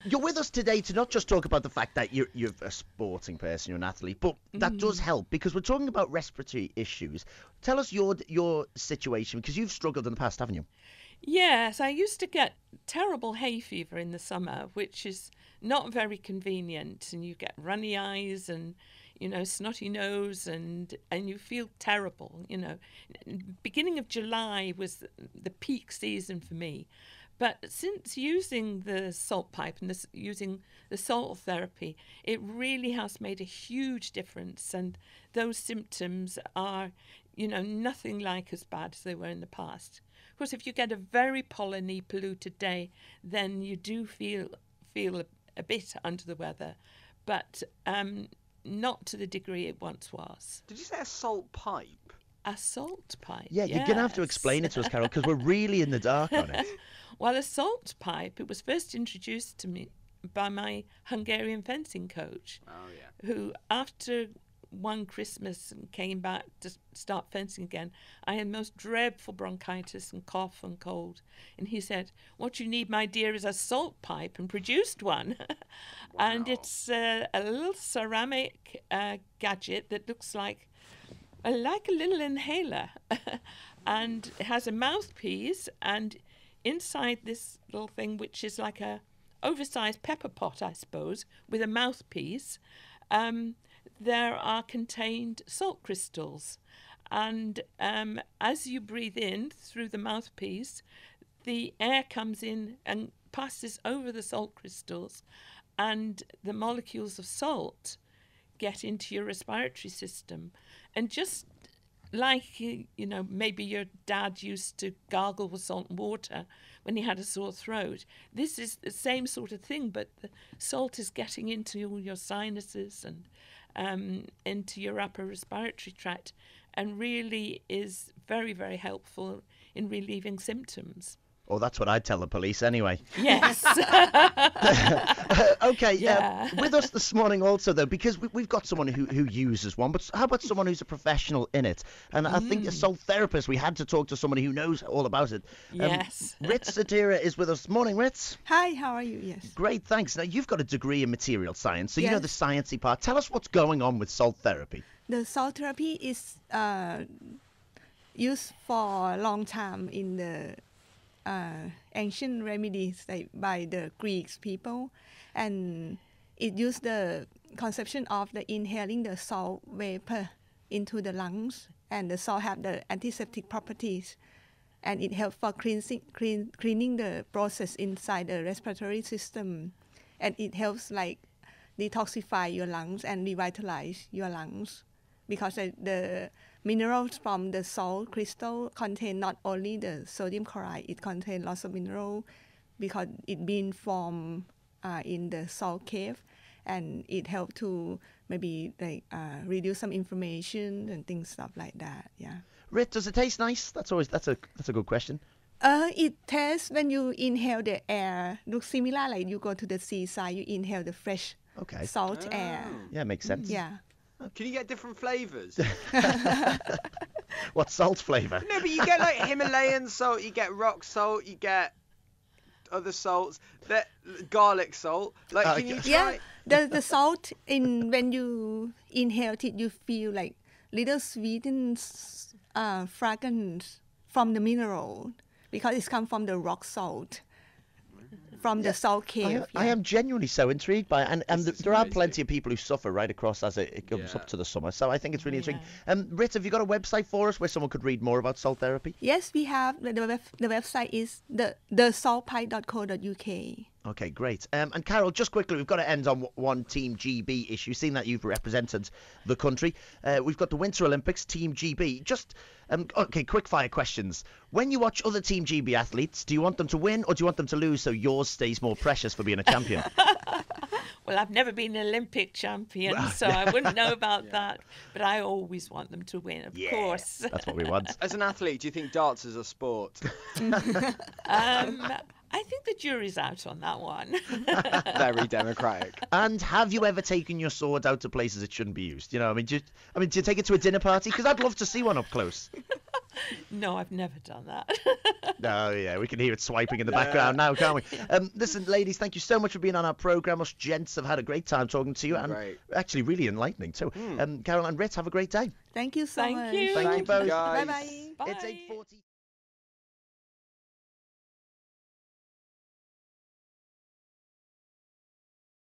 You're with us today to not just talk about the fact that you're a sporting person, you're an athlete, but that does help because we're talking about respiratory issues. Tell us your situation, because you've struggled in the past, haven't you? Yes, I used to get terrible hay fever in the summer, which is not very convenient, and you get runny eyes and snotty nose, and you feel terrible. Beginning of July was the peak season for me. But since using the salt pipe and using the salt therapy, it really has made a huge difference. And those symptoms are, nothing like as bad as they were in the past. Of course, if you get a very polleny polluted day, then you do feel a bit under the weather, but not to the degree it once was. Did you say a salt pipe? A salt pipe? Yeah, you're going to have to explain it to us, Carol, because we're really in the dark on it. Well, a salt pipe, it was first introduced to me by my Hungarian fencing coach, who, after one Christmas and came back to start fencing again, I had most dreadful bronchitis and cough and cold. And he said, "What you need, my dear, is a salt pipe," and produced one. Wow. And it's a little ceramic gadget that looks like a little inhaler. And it has a mouthpiece, and inside this little thing, which is like a oversized pepper pot, I suppose, with a mouthpiece, there are contained salt crystals. And as you breathe in through the mouthpiece, the air comes in and passes over the salt crystals, and the molecules of salt get into your respiratory system. And just like, maybe your dad used to gargle with salt and water when he had a sore throat, this is the same sort of thing, but the salt is getting into all your sinuses and into your upper respiratory tract, and really is very, very helpful in relieving symptoms. Oh, that's what I'd tell the police anyway. Yes. Okay, Yeah. with us this morning also, though, because we've got someone who uses one, but how about someone who's a professional in it? And I think a salt therapist, we had to talk to somebody who knows all about it. Yes. Ritz Satira is with us. Morning, Ritz. Hi, how are you? Yes. Great, thanks. Now, you've got a degree in material science, so you know Yes. the sciencey part. Tell us what's going on with salt therapy. The salt therapy is used for a long time in the ancient remedies by the Greek people, and it used the conception of the inhaling the salt vapor into the lungs, and the salt have the antiseptic properties, and it helps for cleaning the process inside the respiratory system, and it helps like detoxify your lungs and revitalize your lungs, because the minerals from the salt crystal contain not only the sodium chloride, it contains lots of mineral because it been formed in the salt cave, and it helps to maybe reduce some inflammation and things stuff like that. Yeah. Rit, does it taste nice? That's a good question. It tastes when you inhale the air looks similar like you go to the seaside, you inhale the fresh salt air. Yeah, makes sense. Yeah. Can you get different flavours? What salt flavour? No, but you get like Himalayan salt, you get rock salt, you get other salts, garlic salt. Like, can you try? Yeah, the salt when you inhale it, you feel like little sweet and fragrance from the mineral, because it's come from the rock salt. From the salt cave. I am genuinely so intrigued by it. And there are amazing. plenty of people who suffer right across as it comes up to the summer. So I think it's really intriguing. Rit, have you got a website for us where someone could read more about salt therapy? Yes, we have. The website is thesaltpipe.co.uk. Okay, great. And Carol, just quickly, we've got to end on one Team GB issue, seeing that you've represented the country. We've got the Winter Olympics, Team GB. Just, okay, quick fire questions. When you watch other Team GB athletes, do you want them to win or do you want them to lose so yours stays more precious for being a champion? Well, I've never been an Olympic champion, so I wouldn't know about that. But I always want them to win, of course. That's what we want. As an athlete, do you think darts is a sport? I think the jury's out on that one. Very democratic. And have you ever taken your sword out to places it shouldn't be used? You know, do you take it to a dinner party? Because I'd love to see one up close. No, I've never done that. Oh, yeah, we can hear it swiping in the background now, can't we? Listen, ladies, thank you so much for being on our programme. Us gents have had a great time talking to you, and actually really enlightening too. Carol and Rit, have a great day. Thank you so much. You. Thank you both. Guys. Bye-bye. Bye. It's 8:40.